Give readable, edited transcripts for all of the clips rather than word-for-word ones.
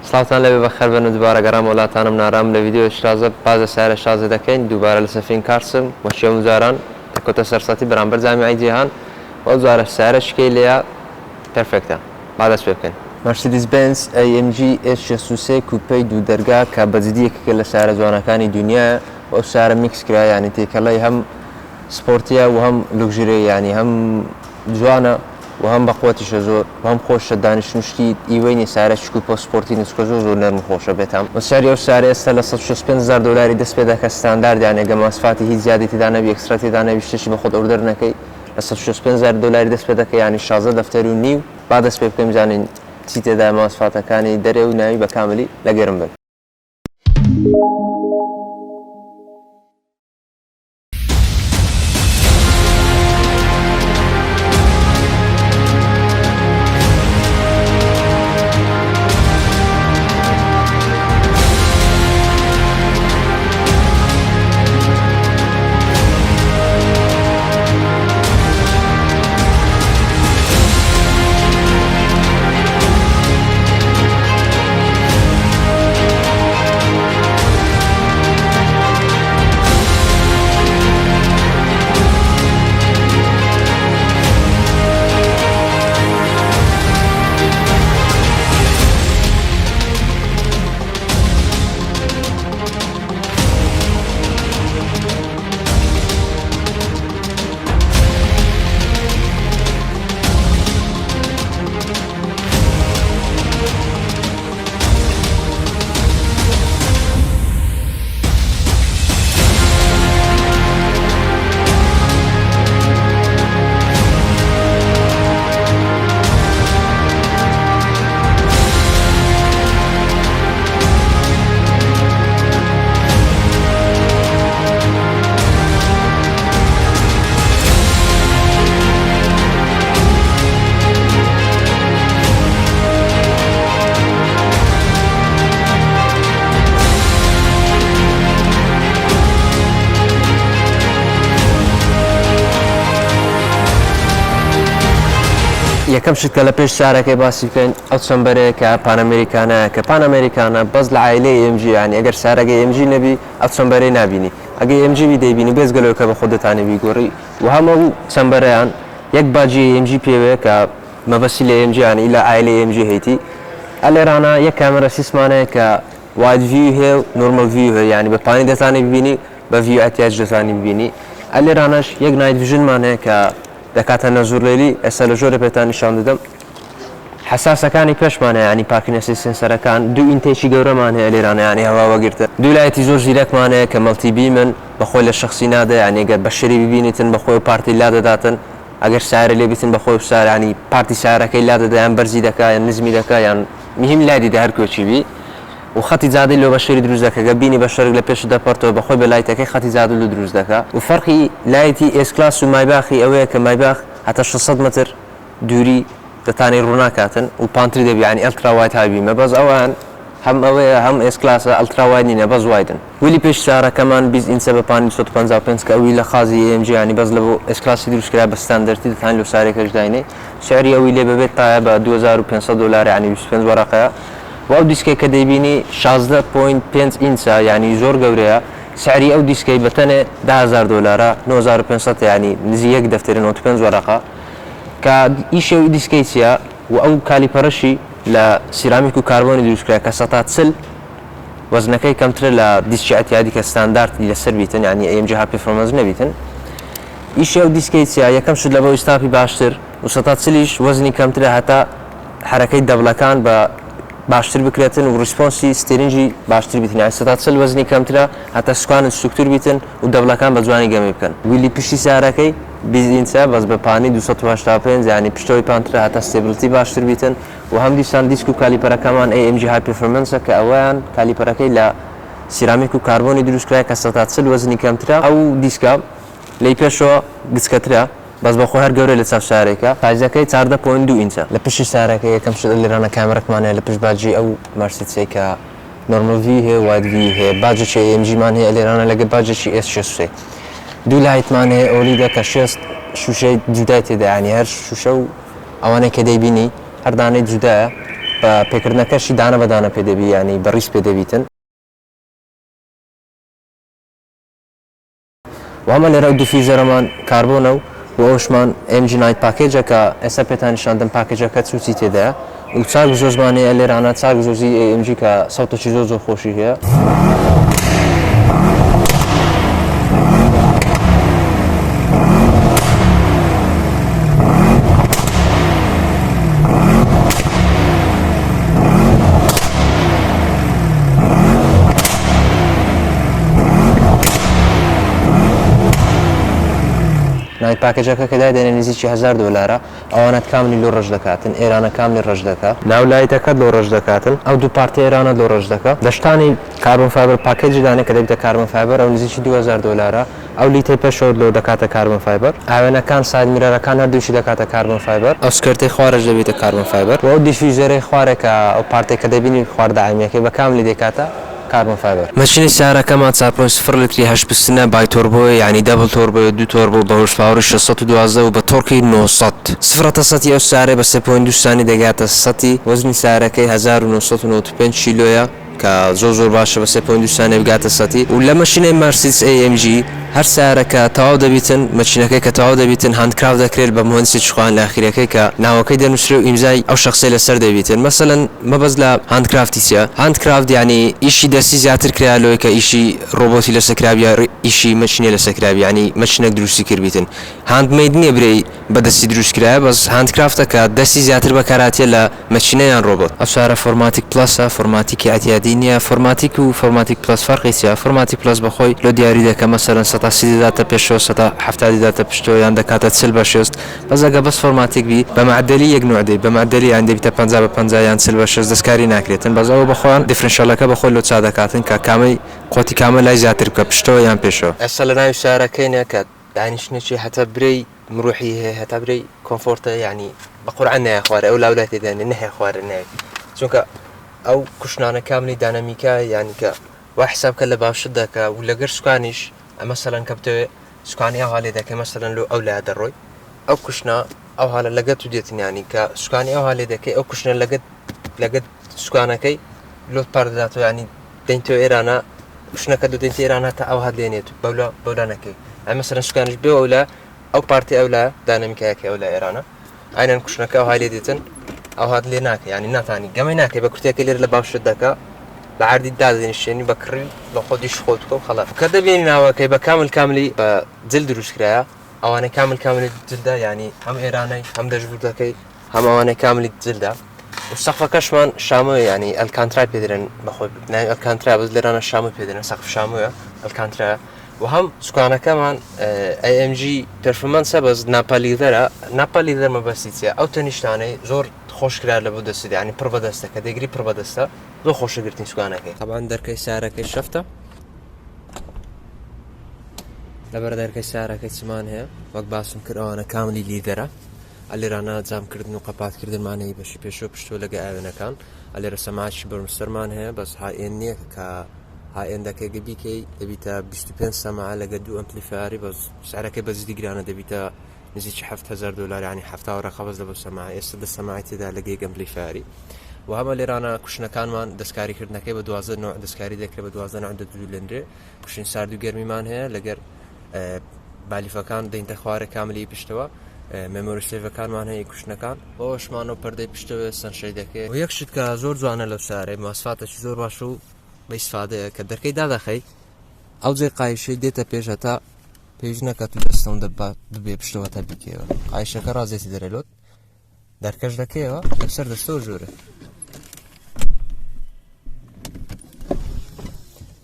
سڵاتان لەبێ بەخێر بن و دووبارە گەڕام وڵاتانم نارام لە ڤیدیۆ شازە بازە سارە شازە دەکەین دووبارە لە سەفین کارسم وەشێ وزاران تەکۆتە سەرسەتی بەرامبەر جامیعەی جیهان و زارە سارە شکەی لێیە پێرفێکتە با دەست پێ بکەین. مرسیدس بنز AMG S63 کوپەی دوو دەرگا کە بەجددیەکە لە سارە جوانەکانی دنیاە و ئەو سارە میکس کرا ینی تێکەڵی هەم سپۆرتیە و هەم لوکژرێ ینی هەم جوانە و هەم بەقوەتیشە زۆر و هەم خۆشە دانیشتنشتی ئیوەینی سارە شک و پۆسپۆرتی نسکە زۆر نەرم خۆشە بێتام وساری ئەو سارە ئێستا لە 165,000 دلاری دەست پێ دەکە ستانداردیان ێگە ماسفاتی هیچ زیادی تێدا نەبی ئەکسترا تێدا نەبی شتێکی بە خۆت ئۆردەر نەکەی لە 165,000 دلاری دەست پێ دەکە ینی 16 دەفتەر و نیو با دەست پێ بکەم زانین چی تێدا ماسفاتەکانی دەرێ و ناوی بە کاملی لەگەرم بن. یەکەم شت کە لە پێش سارەکەی باسی بکەین ئەو چەمبەرەیە کە پانەمریکانایە کە پانەمریکانە بەس لە عایلەی AMG یانی ئەگەر سارەکەی AMG نەبی ئەو چەمبەرەی نابینی ئەگەر AMG وی دەیبینی بێزگەلەوە کە بە خۆ دەتانی بیگۆڕی و هەموو چەمبەرەیان یەک باجی AMG پێوەیە کە مەبەسی لە AMG یانی لە عایلەی AMG هەیەی ئەلێرانە یەک کامێرە سیسمانەیە کە واید ڤیو هەیە و نۆرمەل ڤیو هەیە ینی بە پانی دەتانی ببینی بە ڤیو ئەتیاج دەتانی ببینی ئەلێرانەش یەک نایت ڤیژنمان هەیە کە دەکاتە نەزوورلێری ئێستا لە ژۆرە پێتان نیشان دەدەم حساسەکانی پێشمانە ینی پاکینەسی سنسەرەکان دوو ئینتێکی گەورەمان هەیە لێرانە ینی هەوا وەگرتە دوو لایەتی زۆر زیرەکمانەیە کە مەڵتیبی من بەخۆی لە شخصی نادە ینی گەر بەشەری ببینیتن بەخۆی پارتی لا دەداتن ئەگەر سارە لێ بیتن بەخۆی سارانی پارتی سارەکەی لا دەدایان بەرزی دەکات یان نزمی دەکات یان مهم لادی هەر کۆچیبی و خەتی زادی لۆ بەشەری دروست دەکە گە بینی بەشەرێک لە پێش دەپەرتەوە بەخۆی بە لایتەکەی خەتی زادی لە دروست دەکات و فەرقی لایەتی ئێسکلاس و مایباخی ئەوەیە کە مایباخ حتى 600 متر دووری دەتانی ڕووناکاتن و پانتری دەبی ینی ئەلتراوایت هابیمە بەس ئەوان هەم ئەوەیە هەم ئێسکلاسە ئەلتراوایت نینە بەس وایدن ویلی پێش سارەکەمان 20 ئینچە بە پانی 155 کە ئەوی لە خازی AMG ینی بەس لە بۆ ئێسکلاسی دروستکرا بە ستاندەرتی دەتانی لە سارێکەش داینێ سعری ئەوی لێ ببێت تایە بە 2500 دلار ینی 25 وەرەقەیە و ئەو دیسکەی کە دەیبینی 16.5 ئینچە ینی زۆر گەورەیە سعری ئەو دیسکەی بەتەنێ 10,000 دلارە 9500 ینی نزی یەک دەفتەری 95 وەرەقە کە ئیشەوی دیسکەی چیە و ئەو کالیپەرەشی لە سیرامیک و کاربۆنی دروستکرا کە 140 وەزنەکەی کەمترە لە دیسکی ئەتیادی کە ستانداردی لەسەر بیتن ینی AMG ها پێفۆرمەنس نەبیتن ئیشە ئەو دیسکەی چیە یەکەم شت لە بەوەی ستاپی باشتر و 140ش وەزنی کەمترە هەتا حرەکەی دەبڵەکان بە باشتر بکرێتن و ریسپۆنسی ستێرینجی باشتر بیتن یانی 140 وەزنی کەمترە هەتا سوکانت سوکتور بیتن و دەبڵەکان بە جوانی گەمەی بکەن ویلی پشتی سارەکەی 20 ئینچە بەس بە پانی 285 ینی پشتەوەی پانترە هەتا ستێبڵتی باشتر بیتن و هەم دیسان دیسک و کالیپەرەکەمان AMG های پێفۆرمەنسە کە ئەویان کالیپەرەکەی لە سیرامیک و کاربۆنی دروستکرای کە 140 وەزنی کەمترە ئەو دیسکە لی پێشەوە گچکەترە بەس بەخۆ هەر گەورە لە چاو سارێکە پایزەکەی 14.2 ئینچە لە پشتی سارەکە یەکەم شت لێرانە کامێرەکمانەیە لە پشت باجی ئەو مەرسیدسەی کە نۆرمەل ڤی هەیە واید ڤی هەیە باجێکی AMG-مان هەیە لێرانە لەگەڵ باجێکی S63 دوو لایتمان هەیە ئۆلیدە کە شێست شوشەی جودای تێدا ینی هەر شوشە و ئەوانەی کە دەیبینی هەردانەی جودایە بە پێکردنەکەشی دانە بەدانە پێدەبی ینی بەڕیس پێدەبیتن وامە لێرە و دیفیوزەرەمان کاربۆنە و ئەوشمان MG Night پاکێجەکە ئێستا پێتانیشاندم پاکێجەکە چوچی تێدایە و چاک زۆر زمانەیە لێرانە چاک زۆزی AMG کە سەوتەکی زۆر خۆشی هەیە نایت پاکێجەکە کە دادێنێ نزیکی $1000 ئەوانەت کاملی لۆ ڕەش دەکاتن ئێرانە کاملی ڕەش دەکات ناولایەتەکەت لۆ ڕەش دەکاتن ئەو دوو پارتی ئێرانە لۆ ڕەش دەکات دەشتانی کاربن فایبەر پاکێجی دانێ کە دەبێتە کاربن فایبەر ئەو نزیکی $2000 ئەو لیتەی پێشەوە لۆ دەکاتە کاربن فایبەر ئاوێنەکان ساید میرەرەکان هەردووشی دەکاتە کاربن فایبەر ئەو سکرتەی خوارەش دەبێتە کاربن فایبەر و ئەو دیفیوزەرەی خوارێکە ئەو پارتێک کە دەبینی خواردەعامیەکەی بە کاملی دەکاتە کاربن فایبەر ماشینی سیارەکەمان 4.0 لیتری 8 پستنە بای تۆربۆ یعنی دەبل تۆربۆ دو تۆربۆ بە هۆشپاوەری 612 و بە تۆرکی 900 سفرەتە سەتی ئەو سیارە بە 3.2 سانی دەگاتە سەتی وەزنی سیارەکەی 1995 کیلۆیە کە زۆر باشە بە 3.2 سانێ بگاتە سەتی و لە ماشینەی مارسیدس AMG هەر سیارەکە تەواو دەبیتن ماشینەکەی کە تەواو دەبیتن هاندکراف دەکرێت بە مهندسی چخوان لە ئاخیرەکەی کە ناوەکەی دەنووسرێ و ئیمزای ئەو شخصی لەسەر دەبیتن مەسەلەن مەبەست لە هاندکرافتی چیە هاندکرافت یعنی ئیشی دەستی زیاتر کرا لەوەی کە ئیشی ڕۆبۆتی لەسەرکراوی یا ئیشی ماشینێ لەسەرکراوی یعنی ماشینێک دروستی کردبیتن هاندمەید نییە برەی بەدەستی دروست کرایە بەس هاندکرافتەکە دەستی زیاتر بەکاراتیە لە ماشینەیان ڕۆبۆت ئەو سارە فۆرماتیک پلەسە فۆرماتیکی ئەتیادی نییە فۆرماتیک و فۆرماتیک پلەس فەرقی چیە فۆرماتیک پلەس بەخۆی لۆ دیاری دەکە مەسەلەن 130 داتە پێشەوە 170 داتە پشتەوە یان دەکاتە 40 بە 6 بەس ئەگە بەس فۆرماتیک بی بە معدەلی یەک نوع دەی بە معدەلی یان دەبیتە 50 بە 50 یان 40 بە 6 دەستکاری ناکرێتن بەزەوە بەخۆیان دیفرنشیالەکە بەخۆی لۆ چا دەکاتن کە کامەی قۆتی کامە لای زیاتر بکە پشتەوە یان پێشەوە ئێستا لە ناوی سیارەکەینە کە دانیشتنێکی هەتا برەی مروحی هەیە هەتا برەی کۆمفۆرتە یعنی بە قورعان نایە خوارە ئەو لاولای تێدانێ نەهەیە خوارە ناوی چونکە ئەو کوشنانە کاملی دانەمیکە یعنی کە وا حسابکە لە باشت دەکە و لەگەر سوکانیش ئەمەسەلەن کە بتەوێ سوکانی ئەو هاالێ دەکەی مەسەلەن لۆ ئەو لا دەڕۆی ئەو کوشنە ئەو هاالە لەگەت و دێتنیانی کە سوکانی ئەو هاالێ دەکەی ئەو کوشنە لەگەت سوکانەکەی لۆ پارداتەوە ینی دەینتەوە ئێرانە کوشنەکە دو دێنی ئێرانە تا ئەو هات لێنێت بەولانەکەی ئەمەسەرەن سوکانش بێ ئەو لە ئەو پارتی ئەو لە دانەمیکایەکە ئەو لە ئێرانە ئاینەن کوشنەکە ئەو هاالێ دێتن ئەو هات لێ ناکە ینی ناتانی گەمەی ناکەی بە کورتێکی لێر لە باشت دەکە بە عردی دادێنشێنی بە کڕی بە خۆدیش خۆتکە و خەڵات کە دەبێنی ناوەکەی بە کاملی بە جل دروستکرایە ئەوانەی کاملی جلدا ینی هەم ئێرانەی هەم دەژبوردەکەی هەم ئەوانەی کاملی جلدا و سەقفەکەشمان شامۆە ینی ئەلکانترا پێدرن بەخۆی ناوی ئەلکانترا بەس لێرانە شامە پێدرن سەقف شامۆیە ئەلکانترا و هەم سوکانەکەمان AMG پرفۆرمانسە بەس ناپالیدەر مەبەستی چیە ئەو تەنیشتانەی زۆر خۆشکرا لە بۆ دەستی ینی پڕ بەدەستە کە دەگری پڕ بەدەستە زۆر خۆشەگرتنی سوکانەکەی طبعاً دەرکەی سیارەکەی شەفتە لەبەر دەرکەی سیارەکەی چمان هەیە وەک باسم کرد ئەوانە کاملی لیدەرە ئەلێرانە جامکردن و قەپاتکردنمانەی بەشی پێشۆ پشتۆ لەگە ئاوێنەکان ئەلێرە سەماعی بەرمستەرمان هەیە بەس هائێن نییە کە هائێندەکەی گەبیکەی دەبیتە 25 سەماعە لەگە دوو ئەمپلیفایری بەس سعرەکەی بەزیدی گرانە دەبیتە نزیکی $7,000 ینی 70 ڕقەبەز لە بۆ سەماع ئێستا دە سەماعی تێدا لەگەی ئەمپلیفایری و هەمە لێرانە کوشنەکانمان دەستکاریکردنەکەی بە 12 نوع دەستکاری دەکرێت بە 12 نوع دەدولێنرێ کوشتین سارد و گەرمیمان هەیە لەگەر بالیفەکان دەینتە خوارە کاملی پشتەوە مێمۆری سێڤەکانمان هەیە کوشنەکان بۆشمان و پەردەی پشتەوە سەنشەی دەکەێت و یەک شت کە زۆر جوانە لەو سارەی ماسفاتەی زۆر باش و بە ئیسفادەیە کە دەرکەی دادەخەی ئەو جێ قایشەی دێتە پێش هەتا پێویست نەکات و دەستەوە ببێ پشتەوە تا بیکەوە قایشەکە ڕازێتی دەرێلۆت دەرکەش دەکەیەوە لەسەر دەستەوە ژوورە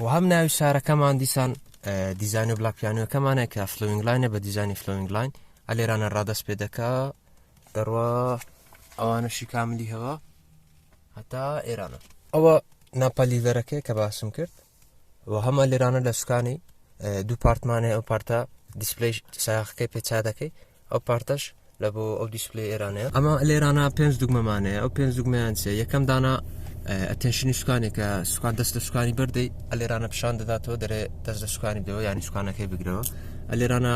و هەم ناوی سارەکەمان دیسان دیزاین و بلاکپیانەکەمانە کە فلۆینگ لاینە بە دیزانی فلۆینگ لاین ئەلێرانە ڕادەست پێ دەکا دەڕوا ئەوانەشی کاملی هەوە هەتا ئێرانە ئەوە ناپەلیدەرەکەی کە باسم کرد و هەمە لێرانە لە سوکانی دوو پارتمانێ ئەو پارتە دیسپلی ساخەکەی پێچا دەکەی ئەو پارتەش لە بۆ ئەو دیسپلی ئێرانەیە ئەمە لێرانە 5 دوگمەمانەیە ئەو 5 دوگمەیان چێ یەکەم دانا ئەتەنشنی سوکانێک کە سوکان دەستە سوکانی بەردەی ئەلێرانە پیشان دەداتەوە دەرێ دەست لە سوکانی بدەوە ینی سوکانەکەی بگرەوە ئەلێرانە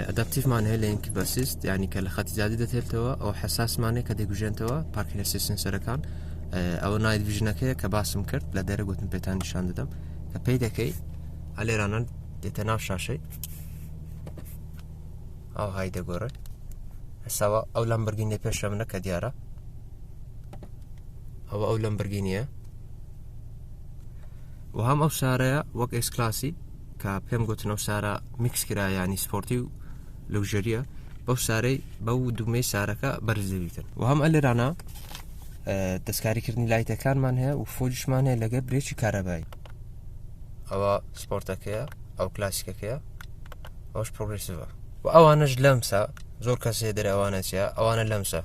ئەداپتیڤمان هەیە لە ئینکی بەسیست ینی کە لە خەتی زیادی دەتێتەوە ئەو حساسمانێک کە دەیگوژێنتەوە پارکینەسی سنسەرەکان ئەوە نایت ڤیژنەکەیە کە باسم کرد لە دەرە گوتم پێتان نیشان دەدەم کە پێی دەکەی ئەلێرانە دێتە ناو شاشەی ئەو های دەگۆڕێ هەساوە ئەو لەمبەرگینیە پێشە منە کە دیارە ئەوە ئەو لەمبەرگینیە و هەم ئەو سارەیە وەک ئێس کلاسی کە پێم گوتن ئەو سارە میکس کرا ینی سپۆرتی و لەوژەریە بەو سارەی بەو دومەی سارەکە بەرز دەبیتن و هەم ئەلێرانە دەستکاریکردنی لایتەکانمان هەیە و فۆجشمان هەیە لەگەر برێکی کارەبایی ئەوە سپۆرتەکەیە ئەو کلاسیکەکەیە ئەوش پرۆگرسیڤە و ئەوانش لەمسە زۆر کەسێ دەرێ ئەوانە چیە ئەوانە لەمسە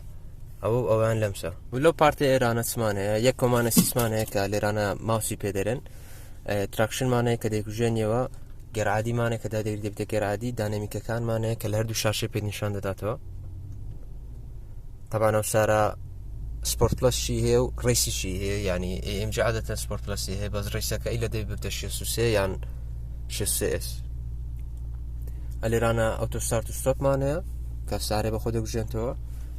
ئەوان لەمسە و لەو پارتی ئێرانە چمان هەیە یەک کۆمانە سیسمان هەیە کە لێرانە ماوسی پێدەرێن تراکشنمانەیە کە دەیکوژێنیەوە گەرعادیمانێک کە دادێت دەبتە گەرعادی دانەمیکەکانمانەیە کە لە هەردوو شاشەی پێ نیشان دەداتەوە طبعا ئەو سارە سپۆرت پلەسشی هەیە و ڕیسیشی هەیە ینی ئمج عادەتەن سپۆرت پلەسی هەیە بەس ڕیسەکە ئیلە دەبێت ببتە 63 یان 6S ئەلێرانە ئۆتۆستارت و ستۆپمان هەیە کە سارێ بە خۆ دەگوژێنتەوە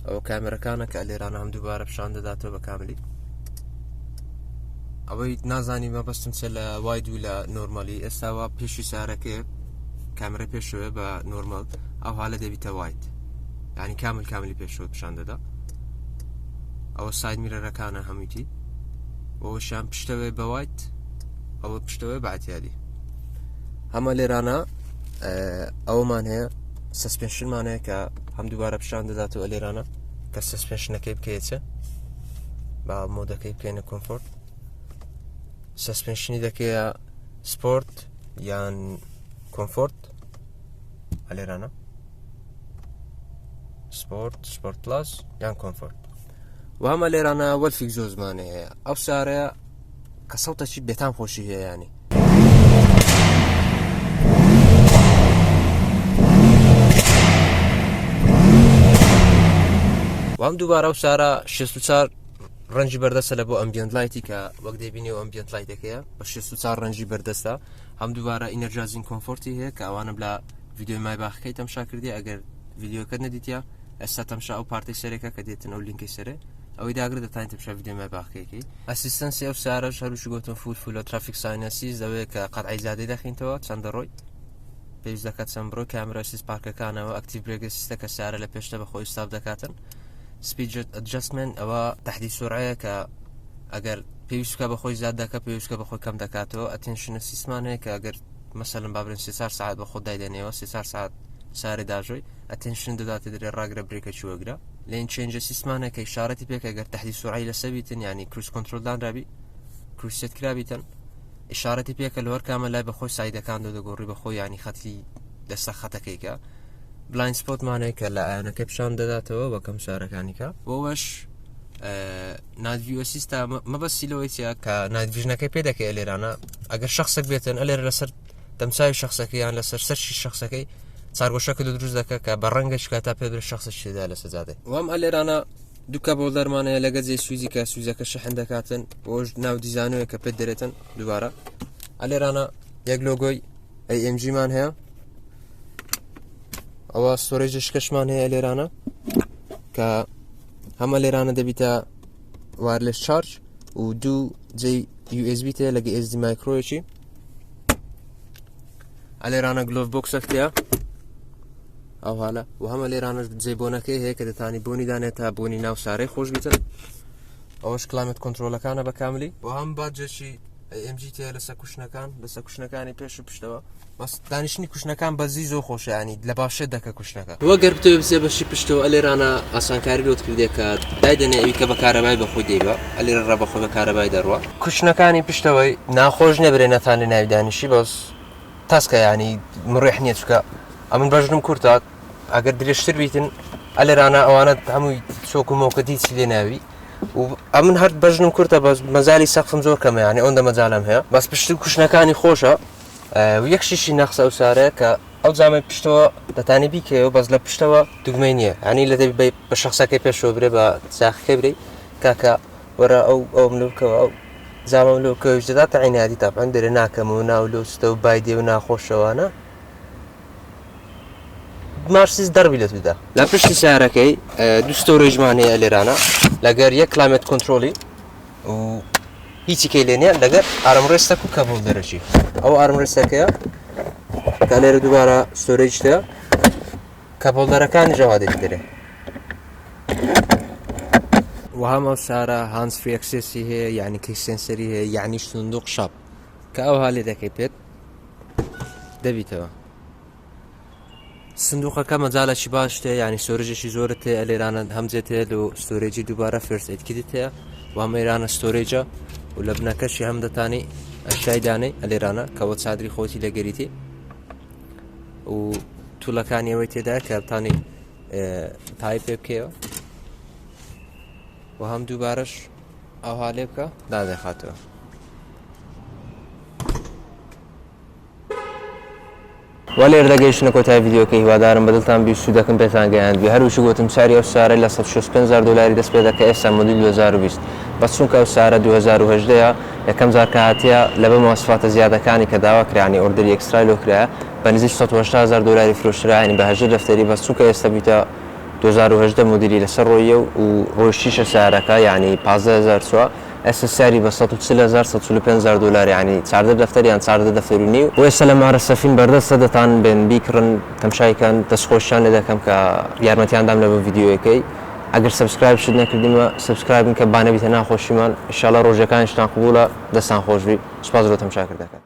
ئەو کامێرەکانە کە ئەلێرانە هەم دووبارە پیشان دەداتەوە بە کاملی ئەوەی نازانی مەبەستم چ لە وای دوو لە نۆرمالی ئێستاوە پێشی سارەکەی کامێرە پێشەوە بە نۆرمال ئەو حالە دەبیتە وایت ینی کاملی پێشەوە پیشان دەدا ئەوە ساید میرەرەکانە هەموویتی ئەوەشیان پشتەوەی بە وایت ئەوە پشتەوەی بەعتیادی هەمە لێرانە ئەومان هەیە سسپێنشنمان هەیە کە هەم دووبارە پیشان دەداتەوە لێرانە کە سسپێنشنەکەی بکەیتە با مۆدەکەی بکەینە کۆمفۆرت سسپێنشنی دەکەیە سپۆرت یان کۆمفۆرت ئەلێرانە سپۆرت پلاس یان کۆمفۆرت و هەمە لێرانە وەلفیک زۆر زمانە هەیە ئەو سارەیە کە سەوتەکی بێتام خۆشی هەیە ینی وام دووبارە ئەو سارە 64 ڕەنجی بەردەستە لە بۆ ئەمبیەنت لایتی کە وەک دەبینی و ئەمبیەنت لایتەکەیە بە 64 ڕەنجی بەردەستە هەم دووبارە ئینەرژازین کۆمفۆرتی هەیە کە ئەوانم لە ڤیددیۆی مای باخەکەی تەمشا کردی ئەگەر ڤیددیۆکە نەدیتە ئێستا تەمشا ئەو پارتی سەرێکە کە دێتن ئەو لینکەی سەرێ ئەوەی داگرێت دەتوانین تەمشا ڤیددیۆی مای باخەکەی ئەسیستەنسی ئەو سارەش هەروشی گوتم فول ترافیک ساینەسیز دەوێت کە قەتعی زیادەی دەخینتەوە چەندە ڕۆی پێویست دەکات چەند بڕۆی کامێرە سیس پارکەکانەوە ئەکتیڤ برێگە سیستە کە سارە لە پێشتە بەخۆی ستاپ دەکاتن سپید ئەدجەستمنت ئەوە تەحدید سورعەیە کە ئەگەر پێویستکە بەخۆی زیاد دەکە پێویستکە بەخۆی کەم دەکاتەوە ئەتێنشنە سیسمان هەیە کە ئەگەر مەسەلەن بابرین 3 ساعت بە خۆ دایدێنەوە 3 ساعت سارێ داژۆی ئەتێنشن دەداتە درێ ڕاگرە برێکە چوەگرە لێن چێنجە سیسمانە کە ئیشارەتی پێک ئەگەر تەحدید سورعی لەسەبیتن ینی کروس کۆنترۆلدان رابی کروسێت کرابیتن ئیشارەتی پێکە لەوەر کامە لای بەخۆی سایدەکان دەگۆڕی بەخۆی ینی خەتی دەستە خەتەکەیکە بلاین سپۆتمانەیە کە لە ئاەنەکە پیشان دەداتەوە بەکەم سارەکانیکە بۆوەش نادڤیۆ سیستە مەبەستی لەوەی کە نادڤژنەکەی پێ دەکەی لێرانە ئەگەر شخصێک بێتن ئەلێر لەسەر دەمساوی شخصەکەیان لەسەر سەرشی شخصەکەی چارگۆشەکە دروست دەکە کە بە ڕەنگە شکاتا پێ شخص شێدا لە سەجادێ وام ئەلێرانە دووکە بۆ دەرمانەیە لەگە جێ سویزی کە سویزەکە شەحن دەکاتن بۆش ناو دیزانویە کە پێت دەرێتن دووبارە ئەلێرانە یەک لۆگۆی ئەمجیمان هەیە ئەوە سۆرێژە شکەشمان هەیە لێرانە کە هەمە لێرانە دەبیتە وایرلس چارج و دوو جێی USB تەیە لەگە SD مایکرۆیەکی ئەلێرانە گلۆڤ بۆکسەکتەیە ئەو حالە و هەمە لێرانەش جێ بۆنەکەی هەیە کە دەتانی بۆنی دانێت تا بۆنی ناو سارەی خۆش بیتن ئەوەش کلایمەت کۆنترۆلەکانە بە کاملی و هەم باجێکی MG تەیە لەسەر کوشنەکان لەسەر کوشنەکانی پێش و پشتەوە بەس دانیشتنی کوشنەکان بەزی زۆر خۆشە ینی لە باشێت دەکە کوشنەکە وەگەر بتەوێ بچێ بەشی پشتەوە ئەلێرانە ئاسانکاری لۆت کردێ کە دایدەنێ ئەوی کە بە کارەبای بەخۆی دەیبە ئەلێرە ڕە بەخۆی بە کارەبای دەڕوە کوشنەکانی پشتەوەی ناخۆش نەبرێ نەتان لە ناوی دانیشی بەس تاسکە ینی مڕێح نییە چکە ئەمن بەژنم کورتە ئەگەر درێژتر بیتن ئەلێرانە ئەوانە هەمووی چۆک و مۆکەتی چی لێ ناوی و ئەمن هەر بەژنم کورتە بەس مەزالی سەقفم زۆر کەمە ینی ئەوەندە مەجالم هەیە بەس پشت کوشنەکانی خۆشە یەکشیشی نەخسە ئەو سارەیە کە ئەو جامە پشتەوە دەتانی بیکەوە بەس لە پشتەوە دوگمەی نییە ینی لە دەبی بە شخصەکەی پێشەوە برێ بە چاخەکەی برێ کاکە وەرە ئەو ملوکەوە ئەو زامە ملوکەوەش دەداتە عینادی تاپەن دەرێ ناکەم و ناو لۆستە و بایدێ و ناخۆشەوانە مارسیز دەربی لە تودا لە پشتی سارەکەی دوو ستۆرێژمان هەیە لێرانە لەگەر یەک کلایمەت کۆنترۆلی و هیچی کەیلێنیان لەگەر ئارمڕێستەک و کەبڵ دەرەچی ئەو ئارمڕێستەکەیە کە لێرە دووبارە ستۆرێجتەیە کەبڵدەرەکانی ژەوادێت دەرێ وهەم ئەو سارە هانس فری ئەکسێسی هەیە یعنی کەی سێنسەری هەیە یعنی سندوق شەپ کە ئەو هەڵێ دەکەی پێت دەبیتەوە سندوقەکە مەجاڵێکی باش هەیە یعنی سۆرێجێکی زۆرت هەیە لێرانە هەمجێت هەیە لە ستۆرێجی دووبارە فێرست ئێدکیت هەیە و هەمە ئێرانە ستۆرێجە و لە بنەکەشی هەم دەتانی ئەشای دانەی ئەلێرانە کەەوە چادری خۆتی لەگەریتی و توولەکانی ئەوەی تێدایە کە بتانی تای پێ بکەوە و هەم دووبارەش ئەوها لێ بکە دادەخاتەوە وەلێر دەگەیشتنە کۆتای ڤیدیۆکە هیوادارم بەدڵتان بیست و دەکەم پێتان گەیاند هەروشی گوتم ساری ئەو سارە لە 165,000 دلاری دەست پێ دەکە ئێستا مۆدیل 2020 بەس چونکە ئەو سارە 2018 یەکەم جار کە هاتیە لە بە مەوەسفاتە زیادەکانی کە داوا کرایانی ئۆردەری ئەکسترای لۆکرایە بە نزیک 180,000 دلاری فرۆشتراینی بەهەژر دەفتەری بەس چونکە ئێستا بیتە 2018 مدیری لەسەر ڕۆیە و ڕۆژیشە سارەکە یعنی 15,000 چوە ئێستا ساری بە 140,000 دلار یعنی چاردە دەفتەریان چاردە دەفتەرونی و ئێستا لە مارە سەفین بەردەستە دەتان بێن بیکڕن تەمشایکەن دەستخۆشیان لێ دەکەم کە یارمەتیاندام لە بە ڤیدیۆیەکەی ئەگەر سبسکرایب شت نەکردیمە سبسکرایبن کە بانەبیتە ناخۆشیمان ئینشاڵڵا ڕۆژەکانیشتان قبوڵە دەستان خۆشبی سوپاس بۆ تەماشاکردەکە